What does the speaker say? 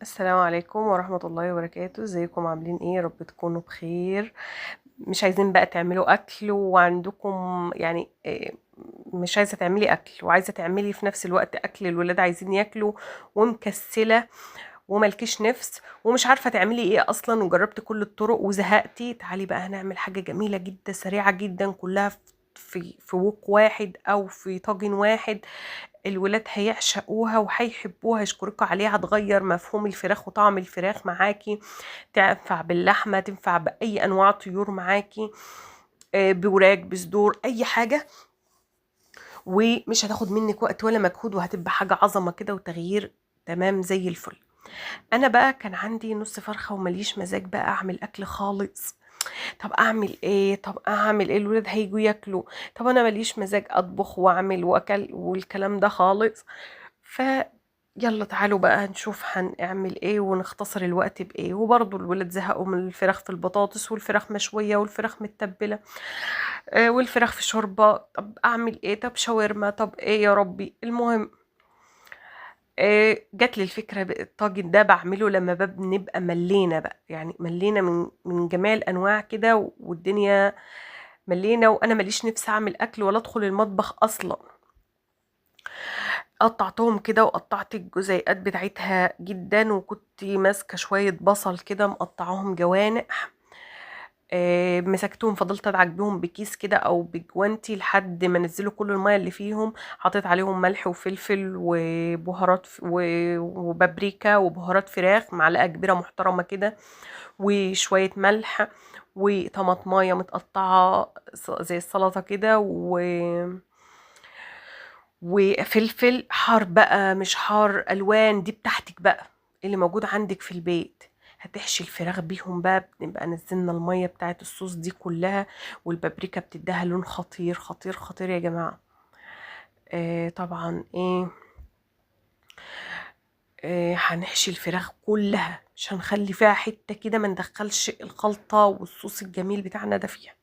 السلام عليكم ورحمة الله وبركاته. ازيكم عاملين ايه؟ يا رب تكونوا بخير. مش عايزين بقى تعملوا اكل وعندكم يعني مش عايزة تعملي اكل وعايزة تعملي في نفس الوقت اكل الولاد عايزين ياكلوا، ومكسلة وملكيش نفس ومش عارفة تعملي ايه اصلا، وجربت كل الطرق وزهقتي. تعالي بقى هنعمل حاجة جميلة جدا سريعة جدا، كلها في وok واحد او في طاجن واحد. الولاد هيعشقوها وهيحبوها، يشكركوا عليها، هتغير مفهوم الفراخ وطعم الفراخ معاكي. تنفع باللحمة، تنفع بأي أنواع طيور معاكي، بوراك، بصدور، أي حاجة. ومش هتاخد منك وقت ولا مجهود، وهتبقى حاجة عظمة كده وتغيير تمام زي الفل. أنا بقى كان عندي نص فرخة ومليش مزاج بقى أعمل أكل خالص. طب اعمل ايه؟ طب اعمل ايه؟ الولاد هيجوا ياكلوا. طب انا ماليش مزاج اطبخ واعمل واكل والكلام ده خالص. ف يلا تعالوا بقى نشوف هنعمل ايه ونختصر الوقت بايه. وبرضه الولاد زهقوا من الفراخ في البطاطس، والفراخ مشوية، والفراخ متبلة، والفراخ في شوربة. طب اعمل ايه؟ طب شاورما، طب ايه يا ربي؟ المهم جات لي الفكرة بقى. الطاجن ده بعمله لما بنبقى ملينا بقى، يعني ملينا من جميع الانواع كده، والدنيا ملينا وانا ماليش نفسي اعمل اكل ولا ادخل المطبخ اصلا. قطعتهم كده وقطعت الجزيئات بتاعتها جدا، وكنت ماسكه شويه بصل كده مقطعاهم جوانح. مسكتهم، فضلت ادعك بيهم بكيس كده او بجوانتي لحد ما نزلوا كل الميه اللي فيهم. حطيت عليهم ملح وفلفل وبهارات وبابريكا وبهارات فراخ، معلقه كبيره محترمه كده، وشويه ملح، وطماطمايه متقطعه زي السلطه كده، وفلفل حار بقى، مش حار الوان، دي بتاعتك بقى اللي موجود عندك في البيت. هتحشي الفراخ بيهم بقى. بنبقى نزلنا المية بتاعت الصوص دي كلها، والبابريكا بتديها لون خطير خطير خطير يا جماعة. طبعا ايه، هنحشي الفراخ كلها، مش هنخلي فيها حتة كده، ما ندخلش الخلطة والصوص الجميل بتاعنا ده فيها.